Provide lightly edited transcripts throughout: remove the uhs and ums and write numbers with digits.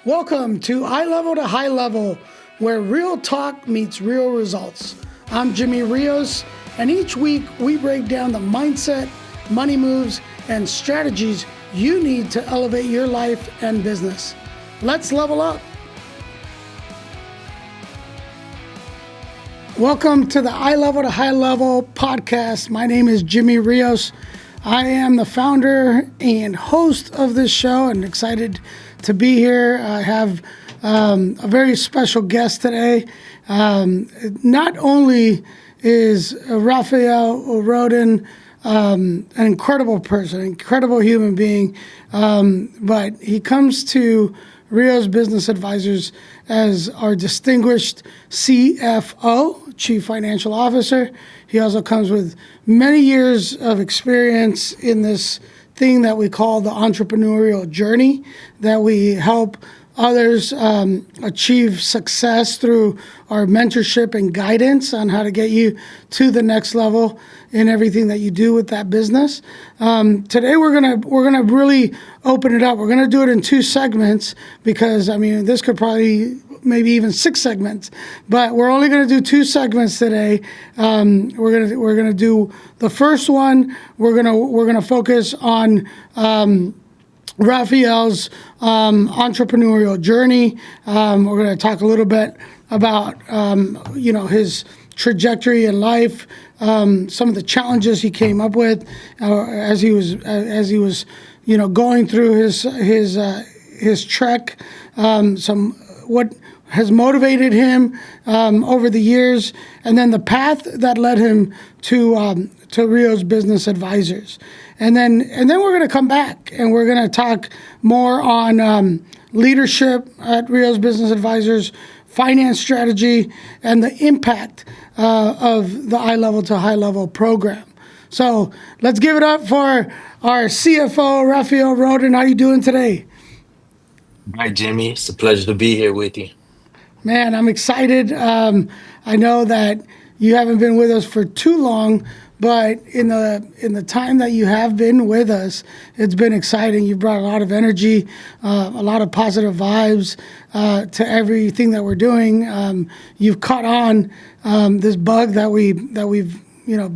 Welcome to Eye Level to High Level, where real talk meets real results. I'm Jimmy Rios, and each week we break down the mindset, money moves, and strategies you need to elevate your life and business. Let's level up. Welcome to the Eye Level to High Level podcast. My name is Jimmy Rios. I am the founder and host of this show and excited to be here. I have a very special guest today. Not only is Rapheal Rhoden an incredible person, incredible human being, but he comes to Rios Business Advisors as our distinguished CFO, Chief Financial Officer. He also comes with many years of experience in this thing that we call the entrepreneurial journey, that we help others achieve success through our mentorship and guidance on how to get you to the next level in everything that you do with that business. Today we're gonna really open it up. We're gonna do it in two segments because this could probably maybe even 6 segments, but we're only going to do 2 segments today. We're gonna do the first one. We're gonna focus on Rapheal's entrepreneurial journey. We're going to talk a little bit about his trajectory in life, some of the challenges he came up with as he was going through his trek. What has motivated him over the years, and then the path that led him to Rios Business Advisors. And then we're going to come back and we're going to talk more on leadership at Rios Business Advisors, finance strategy, and the impact of the Eye Level to High Level program. So let's give it up for our CFO, Rapheal Rhoden. How are you doing today? Hi, Jimmy. It's a pleasure to be here with you. Man, I'm excited. I know that you haven't been with us for too long, but in the time that you have been with us, it's been exciting. You've brought a lot of energy, a lot of positive vibes to everything that we're doing. You've caught on this bug that we've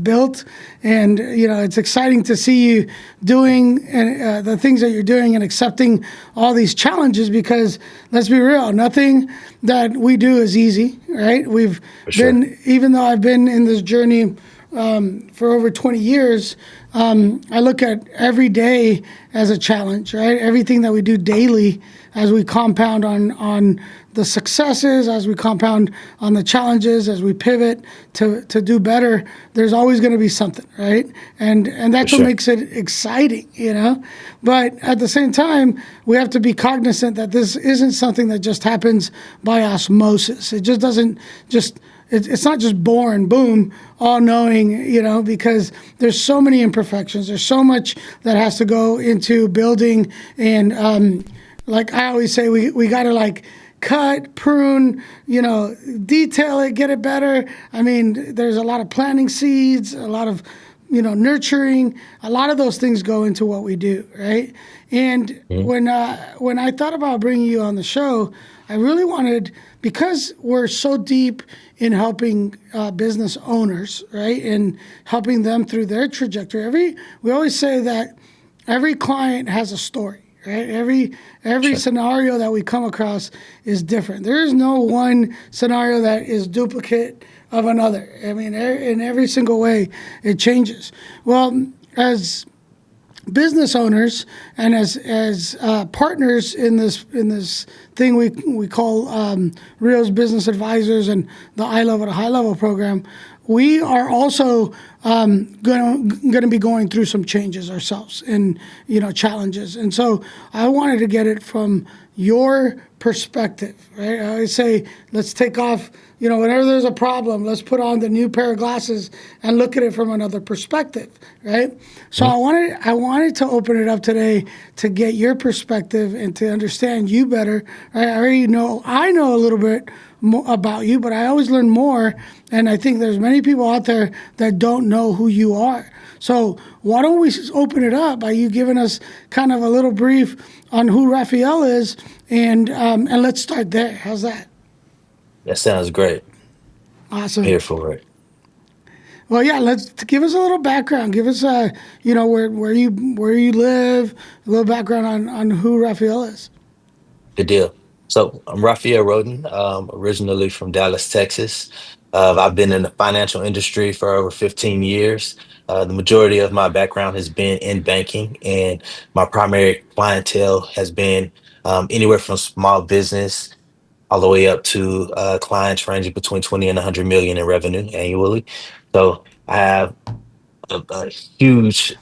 built, and it's exciting to see you doing the things that you're doing and accepting all these challenges, because let's be real, nothing that we do is easy, right? We've been, even though I've been in this journey for over 20 years, I look at every day as a challenge, right? Everything that we do daily, as we compound on the successes, as we compound on the challenges, as we pivot to do better, there's always going to be something, right? And that's what makes it exciting, But at the same time, we have to be cognizant that this isn't something that just happens by osmosis. It just doesn't it's not just born, boom, all knowing, because there's so many imperfections. There's so much that has to go into building. And like I always say, we got to cut, prune, detail it, get it better. There's a lot of planting seeds, a lot of, nurturing. A lot of those things go into what we do, right? And when I thought about bringing you on the show, I really wanted, because we're so deep in helping business owners, right, and helping them through their trajectory. We always say that every client has a story, right? Every scenario that we come across is different. There is no one scenario that is duplicate of another. In every single way, it changes. Well, as business owners and as partners in this thing we call Rios Business Advisors and the Eye Level to High Level program, we are also going to be going through some changes ourselves and challenges. And so I wanted to get it from your perspective, right? I always say, let's take off, whenever there's a problem, let's put on the new pair of glasses and look at it from another perspective, right? So I wanted to open it up today to get your perspective and to understand you better. I know a little bit about you, but I always learn more, and I think there's many people out there that don't know who you are. So why don't we open it up by you giving us kind of a little brief on who Raphael is, and let's start there. How's that? That sounds great. I'm Awesome. here for it. Well, yeah. Let's give us a little background. Give us where you live, a little background on who Raphael is. Good deal. So I'm Rapheal Rhoden, originally from Dallas, Texas. I've been in the financial industry for over 15 years. The majority of my background has been in banking, and my primary clientele has been anywhere from small business all the way up to clients ranging between 20 and 100 million in revenue annually. So I have a huge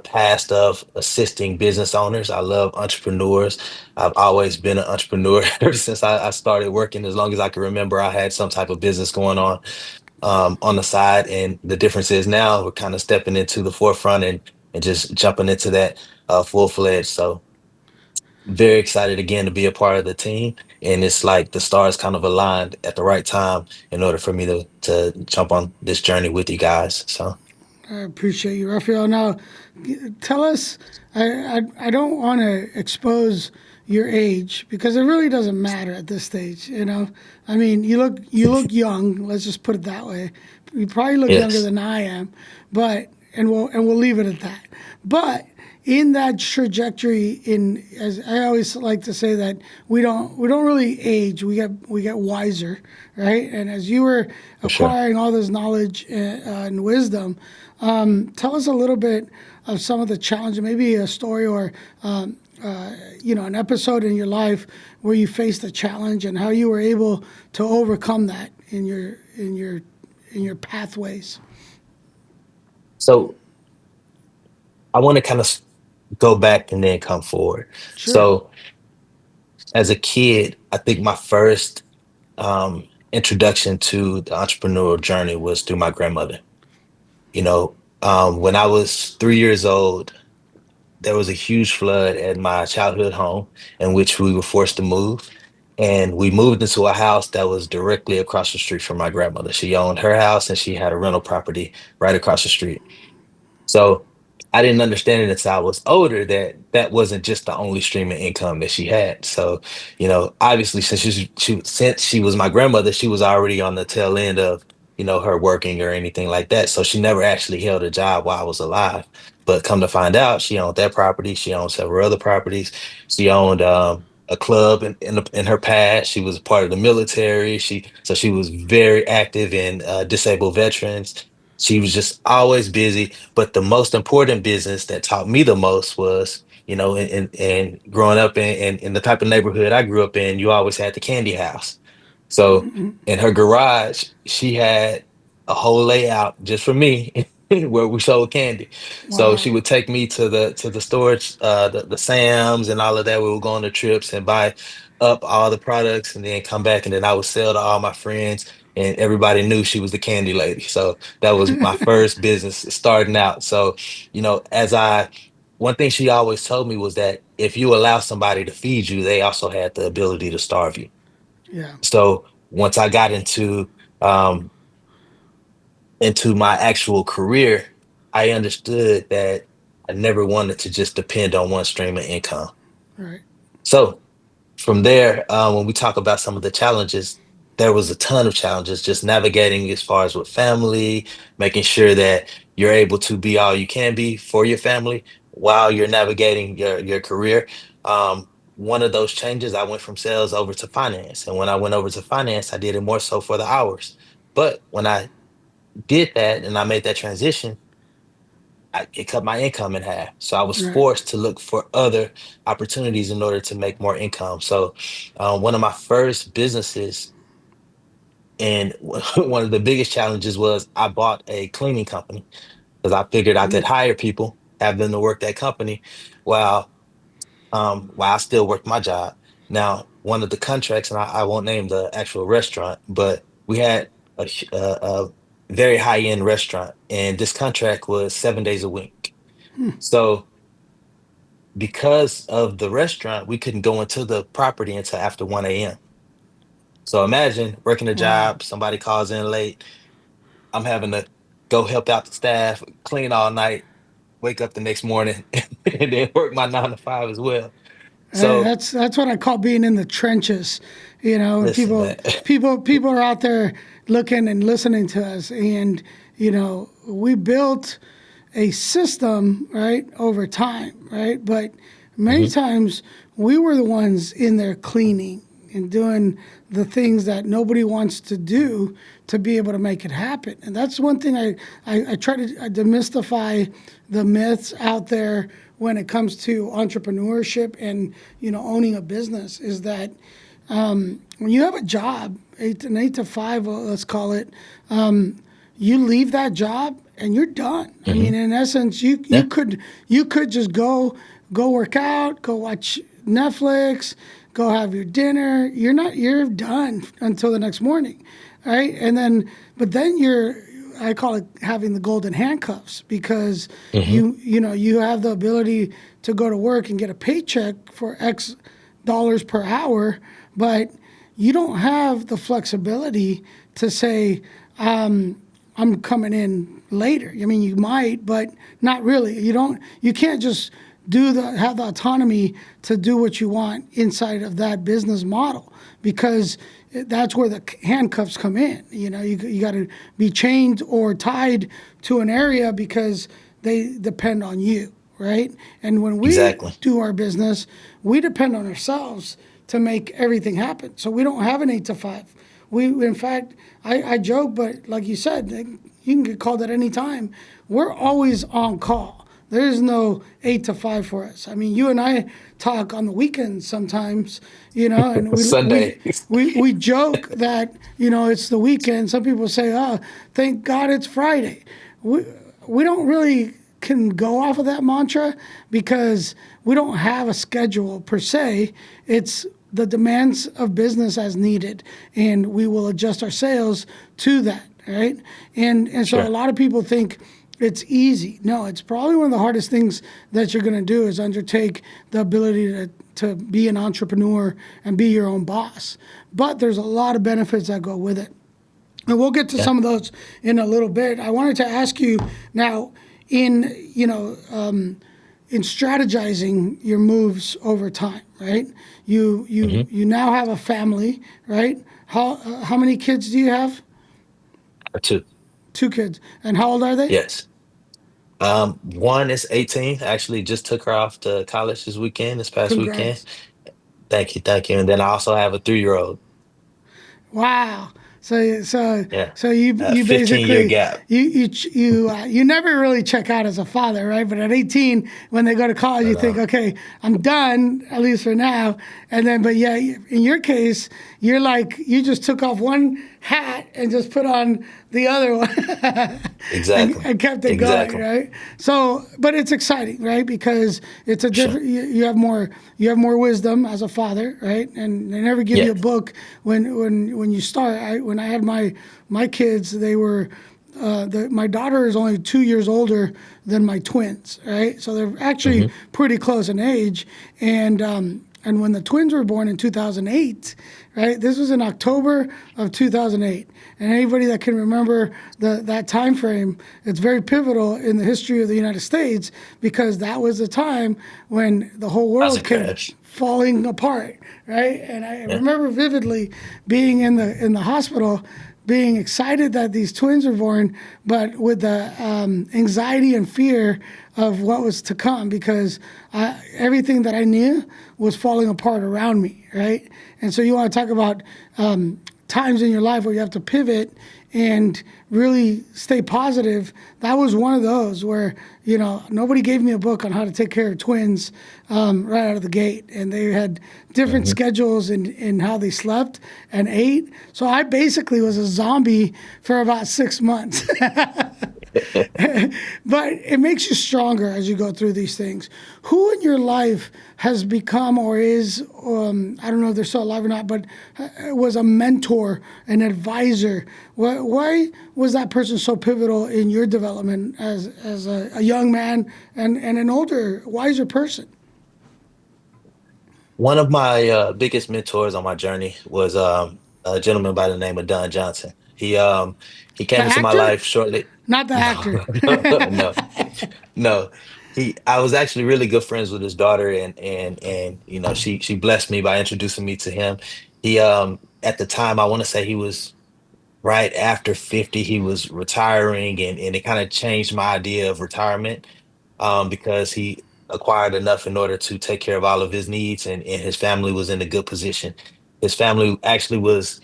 past of assisting business owners. I love entrepreneurs. I've always been an entrepreneur ever since I started working. As long as I can remember, I had some type of business going on the side. And the difference is now we're kind of stepping into the forefront and just jumping into that full fledged. So very excited again to be a part of the team. And it's like the stars kind of aligned at the right time in order for me to jump on this journey with you guys. So. I appreciate you, Raphael. Now, tell us. I don't want to expose your age because it really doesn't matter at this stage. I mean, you look young. Let's just put it that way. You probably look younger Yes, than I am, but and we'll leave it at that. But in that trajectory, in as I always like to say that we don't really age. We get wiser, right? And as you were for sure. acquiring all this knowledge and wisdom, tell us a little bit of some of the challenges, maybe a story or an episode in your life where you faced a challenge and how you were able to overcome that in your pathways. So I want to kind of go back and then come forward. Sure. So as a kid, I think my first introduction to the entrepreneurial journey was through my grandmother. When I was 3 years old, there was a huge flood at my childhood home in which we were forced to move. And we moved into a house that was directly across the street from my grandmother. She owned her house and she had a rental property right across the street. So I didn't understand it until I was older that that wasn't just the only stream of income that she had. So, obviously since she was my grandmother, she was already on the tail end of, her working or anything like that. So she never actually held a job while I was alive. But come to find out, she owned that property. She owned several other properties. She owned a club in her past. She was a part of the military. She was very active in disabled veterans. She was just always busy. But the most important business that taught me the most was, and growing up in the type of neighborhood I grew up in, you always had the candy house. So in her garage, she had a whole layout just for me where we sold candy. So Wow. she would take me to the storage, the Sam's and all of that. We would go on the trips and buy up all the products and then come back and then I would sell to all my friends and everybody knew she was the candy lady. So that was my first business starting out. So, as one thing she always told me was that if you allow somebody to feed you, they also had the ability to starve you. Yeah. So once I got um, into my actual career, I understood that I never wanted to just depend on one stream of income. Right. So from there, when we talk about some of the challenges, there was a ton of challenges just navigating as far as with family, making sure that you're able to be all you can be for your family while you're navigating your career. One of those changes, I went from sales over to finance. And when I went over to finance, I did it more so for the hours. But when I did that and I made that transition, it cut my income in half. So I was Right. forced to look for other opportunities in order to make more income. So one of my first businesses and one of the biggest challenges was I bought a cleaning company because I figured I could hire people, have them to work that company while while I still worked my job. Now, one of the contracts, and I won't name the actual restaurant, but we had a very high end restaurant, and this contract was 7 days a week. So because of the restaurant, we couldn't go into the property until after 1 a.m. So imagine working a Wow. job, somebody calls in late. I'm having to go help out the staff, clean all night, wake up the next morning, and then work my 9 to 5 as well. So That's what I call being in the trenches, you know. And listen, man. people are out there looking and listening to us, and you know, we built a system, right, over time, right. But many Hmm. times we were the ones in there cleaning and doing the things that nobody wants to do to be able to make it happen. And that's one thing I try to demystify the myths out there when it comes to entrepreneurship and you know owning a business is that when you have a job, an 8 to 5, let's call it, you leave that job and you're done. I Hmm. mean, in essence, you Yeah, could just go work out, go watch Netflix, go have your dinner. You're done until the next morning, right? And then but then I call it having the golden handcuffs because hmm, you know you have the ability to go to work and get a paycheck for X dollars per hour, but you don't have the flexibility to say, I'm coming in later. I mean, you might, but not really. You don't. You can't just have the autonomy to do what you want inside of that business model because that's where the handcuffs come in. You know, you got to be chained or tied to an area because they depend on you, right? And when we exactly. do our business, we depend on ourselves to make everything happen. So we don't have an 8 to 5. In fact, I joke, but like you said, you can get called at any time. We're always on call. There's no 8 to 5 for us. I mean, you and I talk on the weekends sometimes, you know, and Sundays. we joke that you know it's the weekend. Some people say, "Oh, thank God it's Friday." We we don't really can go off of that mantra because we don't have a schedule per se. It's the demands of business as needed, and we will adjust our sales to that, right? And so a Sure. lot of people think it's easy. No, it's probably one of the hardest things that you're going to do is undertake the ability to be an entrepreneur and be your own boss. But there's a lot of benefits that go with it. And we'll get to Yeah. some of those in a little bit. I wanted to ask you now, in you know, in strategizing your moves over time, right? Hmm. You now have a family, right? How many kids do you have? Or two. 2 kids, and how old are they? Yes. One is 18. Actually, just took her off to college this past weekend. Congrats. Thank you, thank you. And then I also have a 3-year-old. Wow. So so Yeah. so you 15-year basically gap. you never really check out as a father, right? But at 18, when they go to college, I you think, know. okay, I'm done at least for now. And then, but yeah, in your case, you're like you just took off one hat and just put on the other one Exactly. and kept it going, Exactly. right? So, but it's exciting, right? Because it's a Sure. different. You have more wisdom as a father, right? And they never give you a Yes. book when you start. When I had my kids, they were. My daughter is only 2 years older than my twins, right? So they're actually Hmm. pretty close in age. And when the twins were born in 2008, right? This was in October of 2008. And anybody that can remember that time frame, it's very pivotal in the history of the United States because that was the time when the whole How's world it came crash? falling apart, right? And I Yeah. remember vividly being in the hospital, being excited that these twins were born, but with the anxiety and fear of what was to come because everything that I knew was falling apart around me, right? And so you want to talk about times in your life where you have to pivot and really stay positive. That was one of those where you know nobody gave me a book on how to take care of twins right out of the gate, and they had different Hmm. schedules in how they slept and ate. So I basically was a zombie for about 6 months. But it makes you stronger as you go through these things. Who in your life has become or is, I don't know if they're still alive or not, but was a mentor, an advisor? Why was that person so pivotal in your development as a young man and an older, wiser person? One of my biggest mentors on my journey was a gentleman by the name of Don Johnson. He The came into my actor? life shortly. Not the No, actor. no, no. I was actually really good friends with his daughter, and she blessed me by introducing me to him. At the time, I want to say he was right after 50. He was retiring, and it kind of changed my idea of retirement, because he acquired enough in order to take care of all of his needs, and his family was in a good position. His family actually was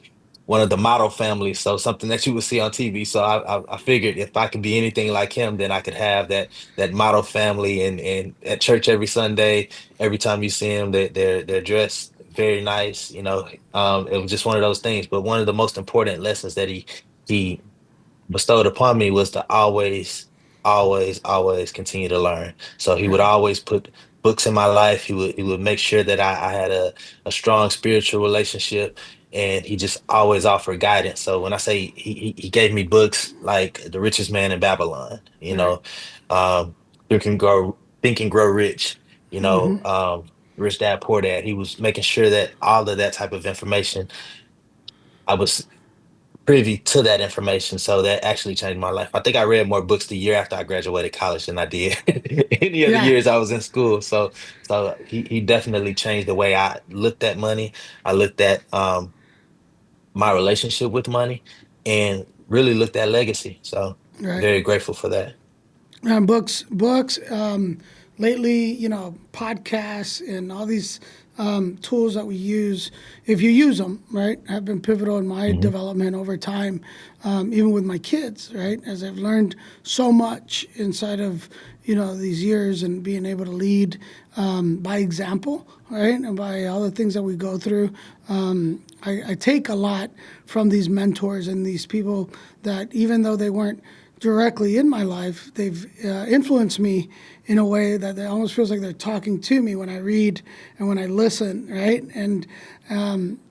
one of the model families, so something that you would see on TV. So I figured if I could be anything like him, then I could have that model family, and at church every Sunday, every time you see them, they're dressed very nice. It was just one of those things. But one of the most important lessons that he bestowed upon me was to always, always, always continue to learn. So he would Right, always put books in my life. He would make sure that I had a strong spiritual relationship, and he just always offered guidance. So when I say he gave me books like The Richest Man in Babylon, right. um, Think and Grow Rich, Rich Dad Poor Dad. He was making sure that all of that type of information, I was privy to that information. So that actually changed my life. I think I read more books the year after I graduated college than I did any of the Yeah, years I was in school. So he definitely changed the way I looked at money. I looked at my relationship with money, and really looked at legacy. So right. very grateful for that. Books. Lately, podcasts and all these tools that we use, if you use them, right, have been pivotal in my Hmm. development over time, even with my kids, right, as I've learned so much inside of, these years and being able to lead by example, right, and by all the things that we go through. I take a lot from these mentors and these people that, even though they weren't directly in my life, they've influenced me in a way that it almost feels like they're talking to me when I read and when I listen, right? And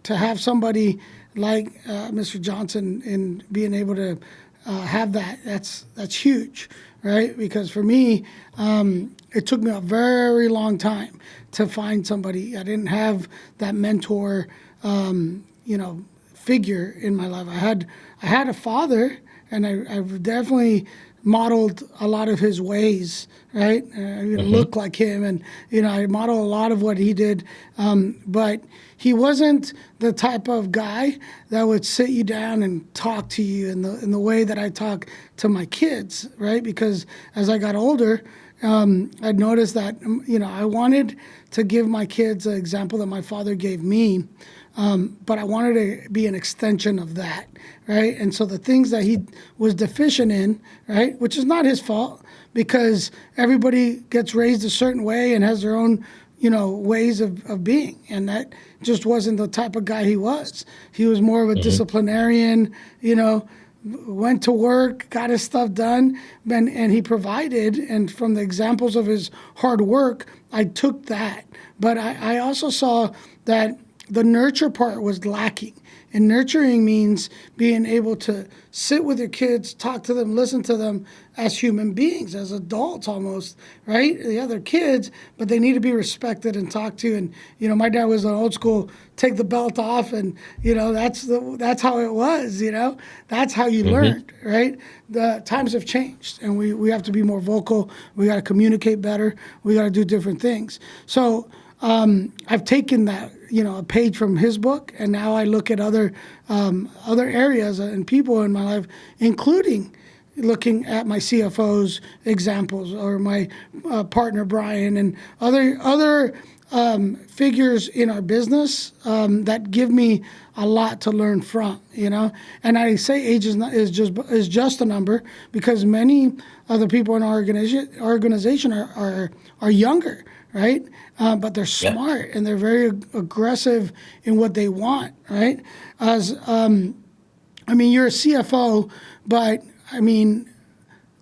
to have somebody like Mr. Johnson and being able to have that's huge, right? Because for me, it took me a very long time to find somebody. I didn't have that mentor, figure in my life. I had a father, and I've definitely modeled a lot of his ways, right? I even Hmm. look like him, and I model a lot of what he did. But he wasn't the type of guy that would sit you down and talk to you in the way that I talk to my kids, right? Because as I got older, I'd noticed that I wanted to give my kids an example that my father gave me, but I wanted to be an extension of that, right? And so the things that he was deficient in, right, which is not his fault, because everybody gets raised a certain way and has their own, ways of being, and that just wasn't the type of guy he was. He was more of a Hmm. disciplinarian, went to work, got his stuff done, and he provided. And from the examples of his hard work, I took that. But I also saw that the nurture part was lacking. And nurturing means being able to sit with your kids, talk to them, listen to them as human beings, as adults almost, right? Yeah, they're kids, but they need to be respected and talked to. And my dad was an old school, take the belt off, and that's how it was. That's how you Hmm. learned, right? The times have changed, and we have to be more vocal. We got to communicate better. We got to do different things. So I've taken that, a page from his book, and now I look at other areas and people in my life, including looking at my CFO's examples, or my partner Brian, and other figures in our business that give me a lot to learn from. And I say age is just a number, because many other people in our organization are younger, right? But they're Yeah. smart and they're very aggressive in what they want, right? As I mean, you're a CFO, but I mean,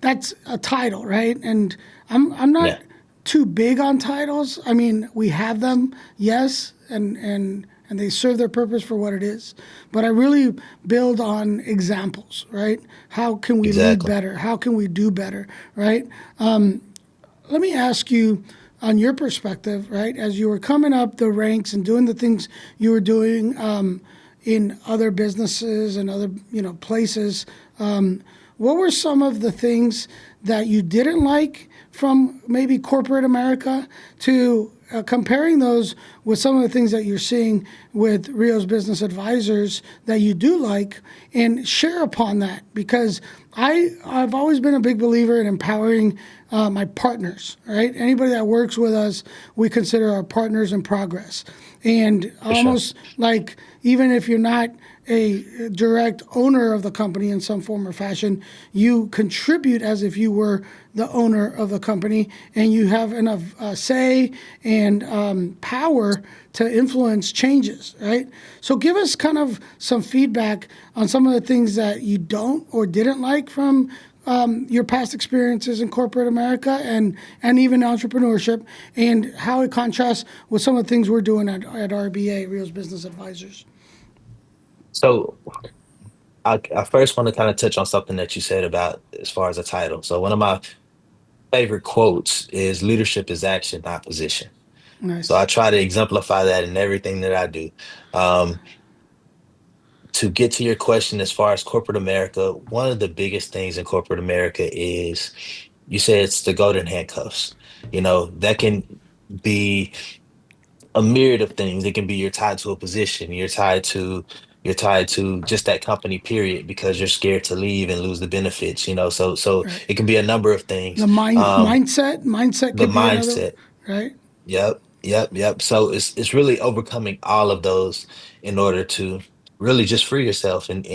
that's a title, right? And I'm not Yeah. too big on titles. I mean, we have them, yes, and they serve their purpose for what it is. But I really build on examples, right? How can we lead Exactly. better? How can we do better, right? Let me ask you, on your perspective, right? As you were coming up the ranks and doing the things you were doing, in other businesses and other places. What were some of the things that you didn't like from maybe corporate America to comparing those with some of the things that you're seeing with Rios Business Advisors that you do like, and share upon that? Because I've always been a big believer in empowering my partners, right? Anybody that works with us, we consider our partners in progress. And For sure. almost like, even if you're not a direct owner of the company in some form or fashion, you contribute as if you were the owner of the company, and you have enough say and power to influence changes, right? So give us kind of some feedback on some of the things that you don't or didn't like from your past experiences in corporate America and even entrepreneurship, and how it contrasts with some of the things we're doing at RBA, Rios Business Advisors. So I first want to kind of touch on something that you said about as far as a title. So one of my favorite quotes is leadership is action, not position. So I Nice. try to exemplify that in everything that I do. Um, to get to your question, as far as corporate America, one of the biggest things in corporate America is, you said, it's the golden handcuffs. That can be a myriad of things. It can be you're tied to a position, you're tied to just that company, period, because you're scared to leave and lose the benefits. So Right. it can be a number of things. The mindset The could be another, mindset. right? Yep, yep, yep. So it's really overcoming all of those in order to really just free yourself. And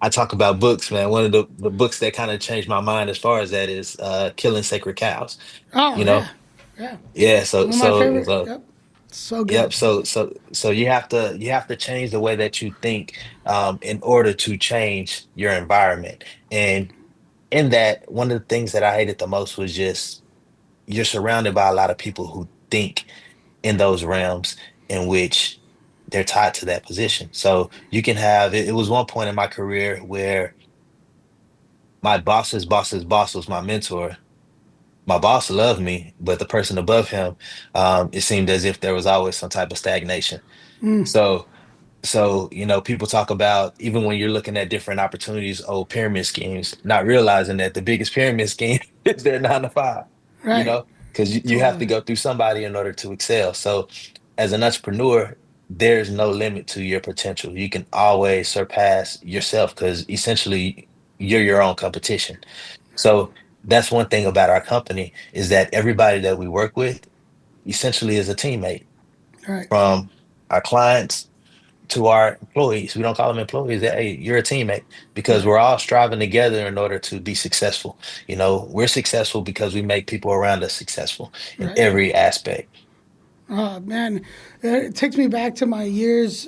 I talk about books, man. One of the books that kind of changed my mind as far as that is Killing Sacred Cows. Oh You know? yeah, yeah. Yeah, so One of my so favorite. so Yep. So good. yep, so you have to change the way that you think, in order to change your environment. And in that, one of the things that I hated the most was just, you're surrounded by a lot of people who think in those realms in which they're tied to that position. So you can have it. It was one point in my career where my boss's boss was my mentor. My boss loved me, but the person above him, it seemed as if there was always some type of stagnation. So people talk about, even when you're looking at different opportunities, old pyramid schemes, not realizing that the biggest pyramid scheme is their 9 to 5, Right. because you have to Totally. go through somebody in order to excel. So as an entrepreneur, there's no limit to your potential. You can always surpass yourself, because essentially you're your own competition. So that's one thing about our company, is that everybody that we work with essentially is a teammate, Right. from our clients to our employees. We don't call them employees. Hey, you're a teammate, because Right. we're all striving together in order to be successful. We're successful because we make people around us successful in Right. every aspect. Oh man, it takes me back to my years.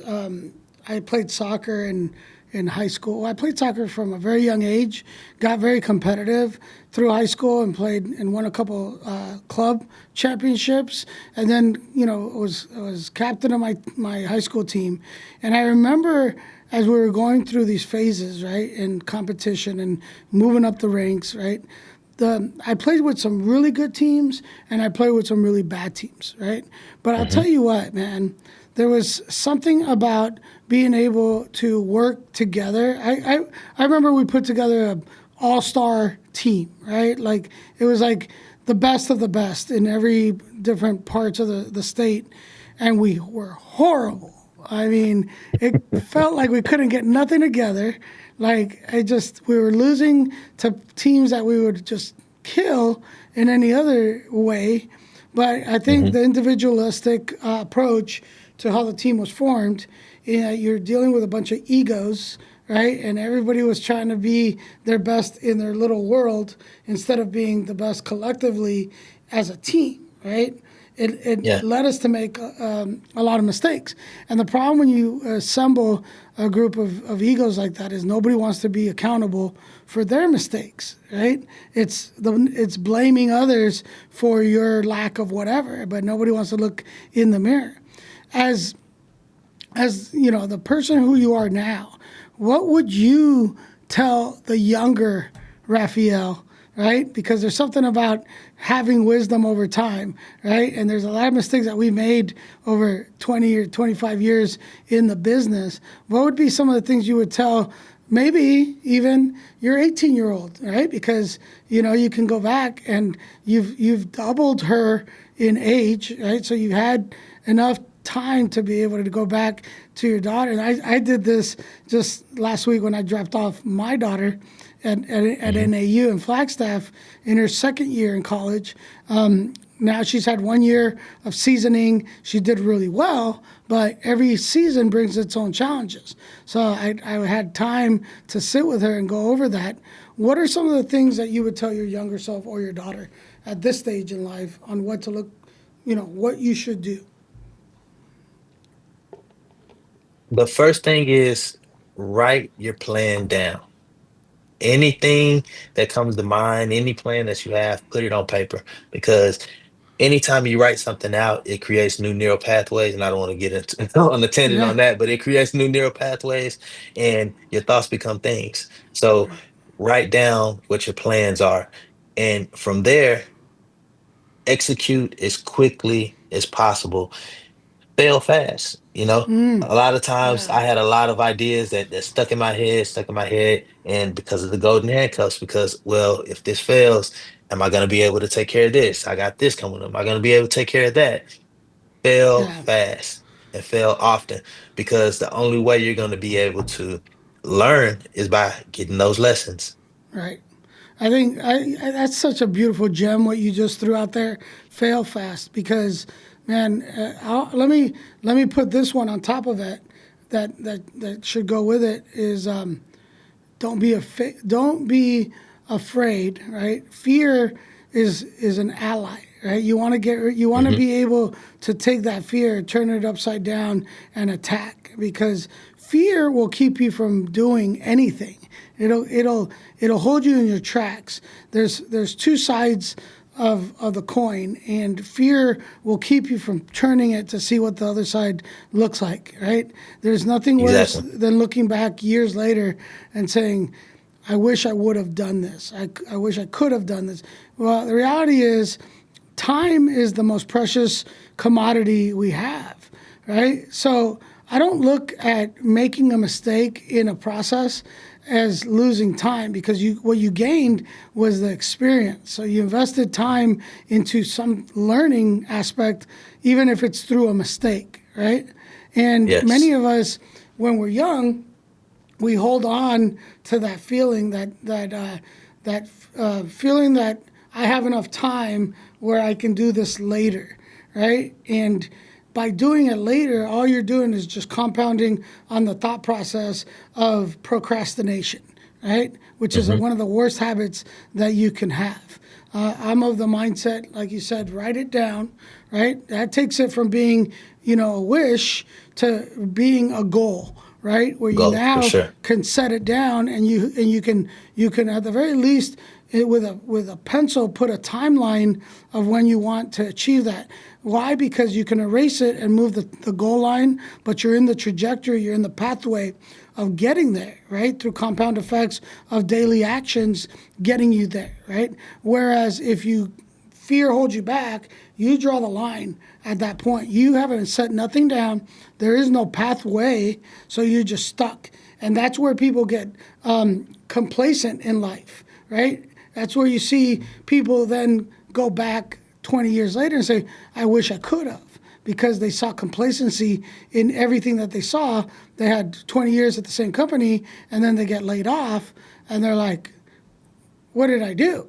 I played soccer in high school. I played soccer from a very young age. Got very competitive through high school and played and won a couple club championships. And then was captain of my high school team. And I remember as we were going through these phases, right, in competition and moving up the ranks, right. I played with some really good teams and I played with some really bad teams, right? But I'll tell Hmm. you what, man, there was something about being able to work together. I remember we put together a all-star team, right? Like it was like the best of the best in every different parts of the state, and we were horrible. I mean, it felt like we couldn't get nothing together. Like we were losing to teams that we would just kill in any other way. But I think Hmm. the individualistic approach to how the team was formed, you're dealing with a bunch of egos, right? And everybody was trying to be their best in their little world instead of being the best collectively as a team, right? It Yeah. led us to make a lot of mistakes. And the problem when you assemble a group egos like that is nobody wants to be accountable for their mistakes, right? It's blaming others for your lack of whatever, but nobody wants to look in the mirror. As the person who you are now, what would you tell the younger Raphael, right? Because there's something about having wisdom over time, right? And there's a lot of mistakes that we made over 20 or 25 years in the business. What would be some of the things you would tell maybe even your 18-year-old, right? Because you can go back and you've doubled her in age, right? So you had enough time to be able to go back to your daughter. And I did this just last week when I dropped off my daughter at Hmm. NAU in Flagstaff in her second year in college. Now she's had 1 year of seasoning. She did really well, but every season brings its own challenges. So I had time to sit with her and go over that. What are some of the things that you would tell your younger self or your daughter at this stage in life on what to look, what you should do? The first thing is write your plan down. Anything that comes to mind, any plan that you have, put it on paper because anytime you write something out, it creates new neural pathways. And I don't want to get into on the tangent Yeah, on that, but it creates new neural pathways and your thoughts become things. So write down what your plans are. And from there, execute as quickly as possible. Fail fast, you know? A lot of times yeah, I had a lot of ideas that stuck in my head, and because of the golden handcuffs, because, well, if this fails, am I going to be able to take care of this? I got this coming up. Am I going to be able to take care of that? Fail yeah. fast and fail often because the only way you're going to be able to learn is by getting those lessons. Right. I think that's such a beautiful gem what you just threw out there. Fail fast, because, man, let me put this one on top of it. That should go with it is don't be afraid. Right. Fear is an ally. Right. You want to Hmm. be able to take that fear, turn it upside down, and attack, because fear will keep you from doing anything. It'll hold you in your tracks. There's two sides of the coin, and fear will keep you from turning it to see what the other side looks like, right? There's nothing worse Exactly. than looking back years later and saying, I wish I would have done this. I wish I could have done this. Well, the reality is, time is the most precious commodity we have, right? So I don't look at making a mistake in a process as losing time, because what you gained was the experience. So you invested time into some learning aspect, even if it's through a mistake, right? And many Yes. of us, when we're young, we hold on to that feeling that feeling that I have enough time where I can do this later, right? And by doing it later, all you're doing is just compounding on the thought process of procrastination, right? Which is Hmm. one of the worst habits that you can have. I'm of the mindset, like you said, write it down, right? That takes it from being, a wish to being a goal, right? Where you Go for now sure. can set it down, and you can at the very least, with a pencil, put a timeline of when you want to achieve that. Why? Because you can erase it and move the goal line, but you're in the trajectory, you're in the pathway of getting there, right? Through compound effects of daily actions getting you there, right? Whereas if fear holds you back, you draw the line at that point. You haven't set nothing down. There is no pathway, so you're just stuck. And that's where people get complacent in life, right? That's where you see people then go back 20 years later and say, I wish I could have, because they saw complacency in everything that they saw. They had 20 years at the same company, and then they get laid off, and they're like, what did I do?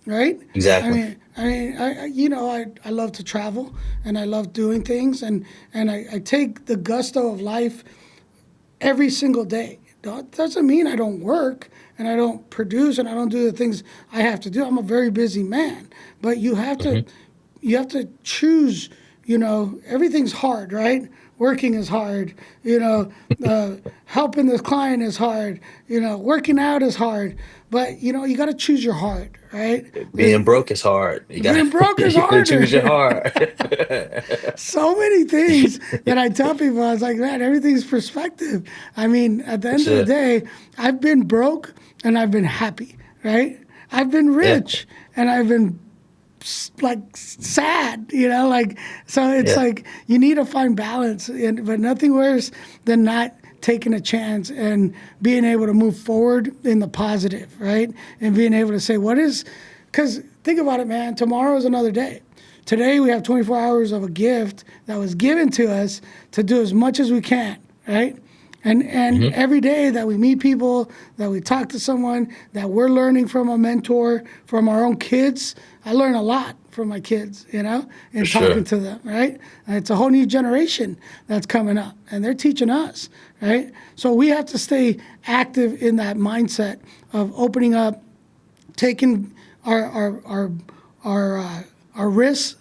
Right? I Exactly. mean, I mean, I love to travel, and I love doing things, and I take the gusto of life every single day. That doesn't mean I don't work and I don't produce and I don't do the things I have to do. I'm a very busy man, but Hmm. you have to choose. Everything's hard, right? Working is hard. Helping this client is hard. Working out is hard. But you got to choose your heart, right? Being There's, broke is hard. You got being broke is you gotta choose your harder. heart. So many things that I tell people. I was like, man, everything's perspective. I mean, at the For end of the sure. day, I've been broke and I've been happy, right? I've been Yeah. rich and I've been like sad, like, so it's Yeah. like you need to find balance, but nothing worse than not taking a chance and being able to move forward in the positive, right? And being able to say, because think about it, man, tomorrow is another day. Today we have 24 hours of a gift that was given to us to do as much as we can, right? And Hmm. every day that we meet people, that we talk to someone, that we're learning from a mentor, from our own kids. I learn a lot from my kids, For and talking sure. to them, right? And it's a whole new generation that's coming up, and they're teaching us, right? So we have to stay active in that mindset of opening up, taking our risks.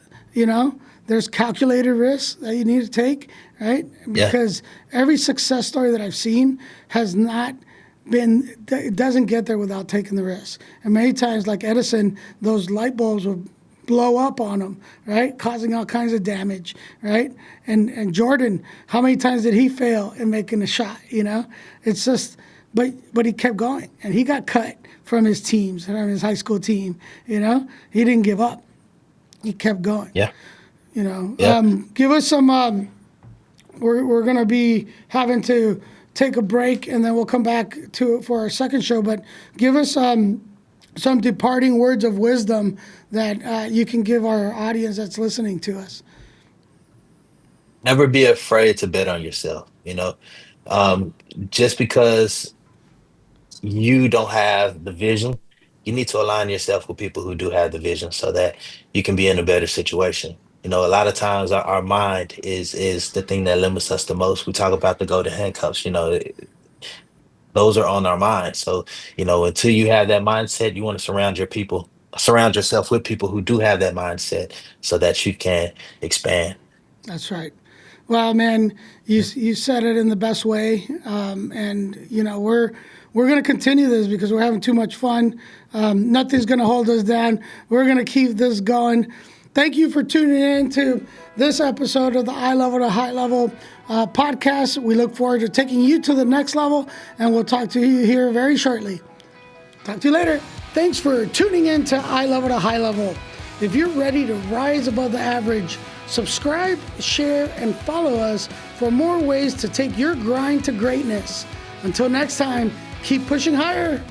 There's calculated risks that you need to take, right? Yeah. Because every success story that I've seen has not been, it doesn't get there without taking the risk. And many times, like Edison, those light bulbs would blow up on him, right? Causing all kinds of damage, right? And Jordan, how many times did he fail in making a shot, It's just, but he kept going, and he got cut from his teams, from his high school team, He didn't give up. He kept going. Yeah. Yeah. Give us some. We're going to be having to take a break, and then we'll come back to for our second show. But give us some departing words of wisdom that you can give our audience that's listening to us. Never be afraid to bet on yourself. Um, just because you don't have the vision, you need to align yourself with people who do have the vision so that you can be in a better situation. A lot of times our mind is the thing that limits us the most. We talk about the golden handcuffs, those are on our minds. So, until you have that mindset, you want to surround yourself with people who do have that mindset so that you can expand. That's right. Well, man, you said it in the best way, and we're going to continue this because we're having too much fun. Nothing's going to hold us down. We're going to keep this going. Thank you for tuning in to this episode of the Eye Level to High Level podcast. We look forward to taking you to the next level, and we'll talk to you here very shortly. Talk to you later. Thanks for tuning in to Eye Level to High Level. If you're ready to rise above the average, subscribe, share, and follow us for more ways to take your grind to greatness. Until next time, keep pushing higher.